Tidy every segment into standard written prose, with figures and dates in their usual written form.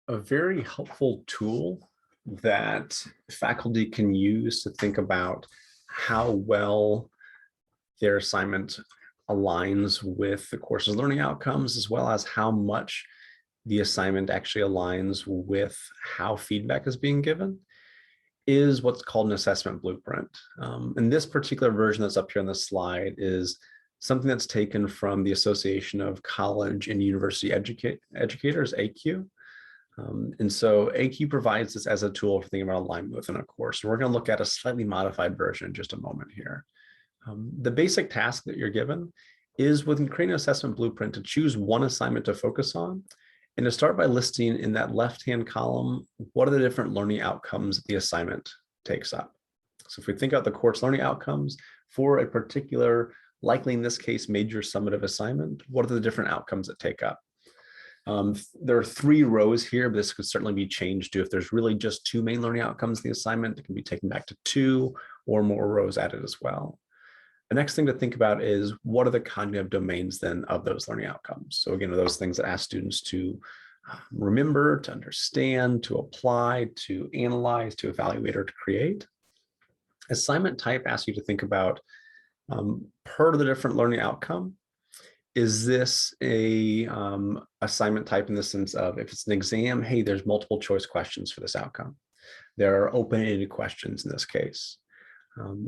A very helpful tool that faculty can use to think about how well their assignment aligns with the course's learning outcomes, as well as how much the assignment actually aligns with how feedback is being given, is what's called an assessment blueprint. And this particular version that's up here on the slide is something that's taken from the Association of College and University Educators, AQ. And so AQ provides this as a tool for thinking about alignment within a course. And we're going to look at a slightly modified version in just a moment here. The basic task that you're given is within creating an assessment blueprint to choose one assignment to focus on and to start by listing in that left-hand column, what are the different learning outcomes that the assignment takes up. So if we think about the course learning outcomes for a particular, likely in this case, major summative assignment, what are the different outcomes that take up? There are 3 rows here, but this could certainly be changed to if there's really just 2 main learning outcomes in the assignment, it can be taken back to 2 or more rows added as well. The next thing to think about is what are the cognitive domains then of those learning outcomes? So again, are those things that ask students to remember, to understand, to apply, to analyze, to evaluate, or to create. Assignment type asks you to think about per the different learning outcome. Is this a assignment type in the sense of if it's an exam, hey, there's multiple choice questions for this outcome. There are open-ended questions in this case.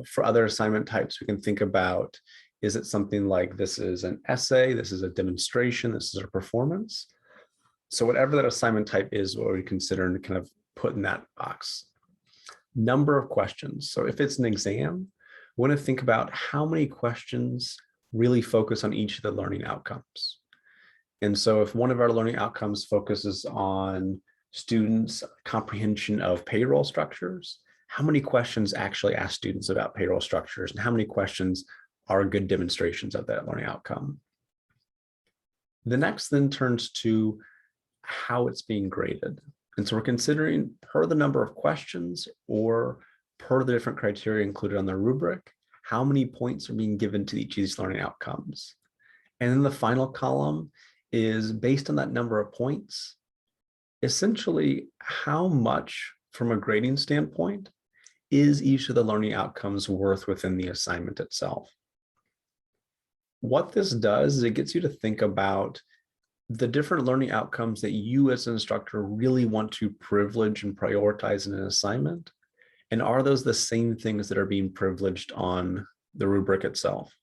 For other assignment types, we can think about, is it something like this is an essay, this is a demonstration, this is a performance? So whatever that assignment type is, what we consider and kind of put in that box. Number of questions. So if it's an exam, we want to think about how many questions really focus on each of the learning outcomes. And so if one of our learning outcomes focuses on students' comprehension of payroll structures, how many questions actually ask students about payroll structures and how many questions are good demonstrations of that learning outcome? The next then turns to how it's being graded. And so we're considering per the number of questions or per the different criteria included on the rubric, how many points are being given to each of these learning outcomes. And then the final column is based on that number of points, essentially how much from a grading standpoint is each of the learning outcomes worth within the assignment itself. What this does is it gets you to think about the different learning outcomes that you as an instructor really want to privilege and prioritize in an assignment. And are those the same things that are being privileged on the rubric itself?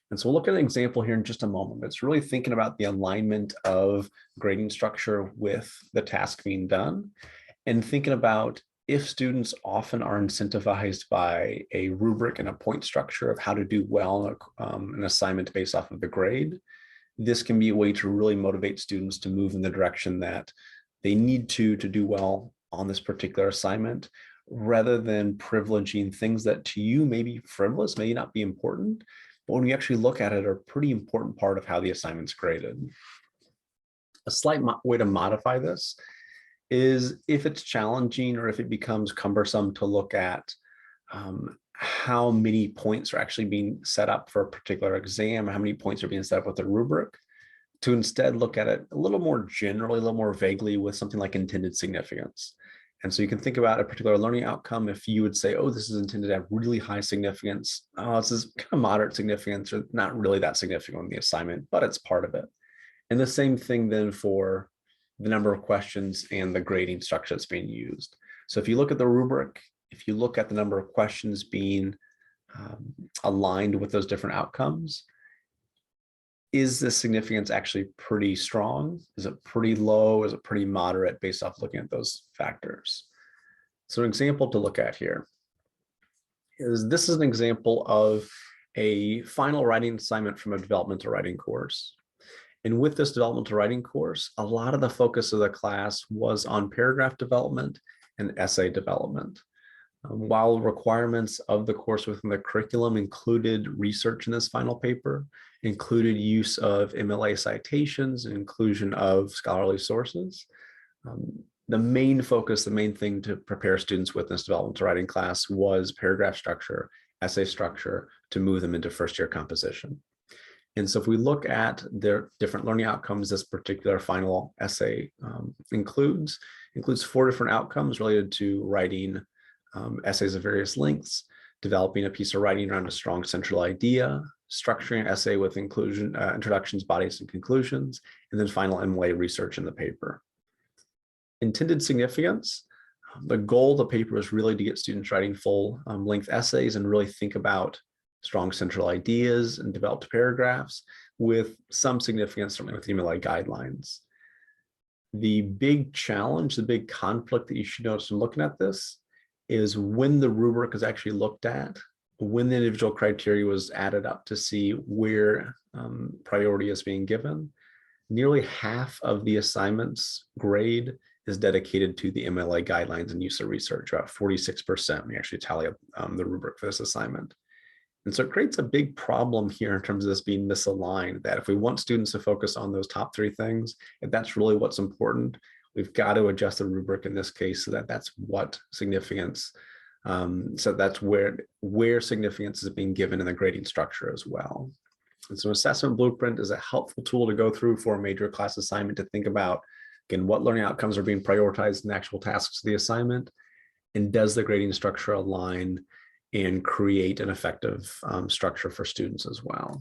And so we'll look at an example here in just a moment, but it's really thinking about the alignment of grading structure with the task being done and thinking about if students often are incentivized by a rubric and a point structure of how to do well in an assignment based off of the grade, this can be a way to really motivate students to move in the direction that they need to do well on this particular assignment, rather than privileging things that to you may be frivolous, may not be important, but when we actually look at it, are a pretty important part of how the assignment's graded. A slight way to modify this is if it's challenging or if it becomes cumbersome to look at how many points are actually being set up for a particular exam, how many points are being set up with a rubric, to instead look at it a little more generally, a little more vaguely with something like intended significance. And so you can think about a particular learning outcome. If you would say, oh, this is intended to have really high significance, oh, this is kind of moderate significance or not really that significant in the assignment, but it's part of it. And the same thing then for the number of questions and the grading structure that's being used. So if you look at the rubric, if you look at the number of questions being aligned with those different outcomes, is the significance actually pretty strong? Is it pretty low? Is it pretty moderate based off looking at those factors? So an example to look at here is this is an example of a final writing assignment from a developmental writing course. And with this developmental writing course, a lot of the focus of the class was on paragraph development and essay development. While requirements of the course within the curriculum included research in this final paper, included use of MLA citations and inclusion of scholarly sources, the main focus, the main thing to prepare students with this developmental writing class was paragraph structure, essay structure, to move them into first year composition. And so if we look at their different learning outcomes, this particular final essay includes 4 different outcomes related to writing essays of various lengths, developing a piece of writing around a strong central idea, structuring an essay with introductions, bodies, and conclusions, and then final MLA research in the paper. Intended significance. The goal of the paper is really to get students writing full length essays and really think about strong central ideas and developed paragraphs with some significance, certainly with the MLA guidelines. The big challenge, the big conflict that you should notice in looking at this is when the rubric is actually looked at, when the individual criteria was added up to see where priority is being given, nearly half of the assignment's grade is dedicated to the MLA guidelines and use of research, about 46%. We actually tally up the rubric for this assignment. And so it creates a big problem here in terms of this being misaligned, that if we want students to focus on those top 3 things, if that's really what's important, we've got to adjust the rubric in this case so that that's what significance, so that's where significance is being given in the grading structure as well. And so assessment blueprint is a helpful tool to go through for a major class assignment to think about, again, what learning outcomes are being prioritized in the actual tasks of the assignment, and does the grading structure align and create an effective structure for students as well.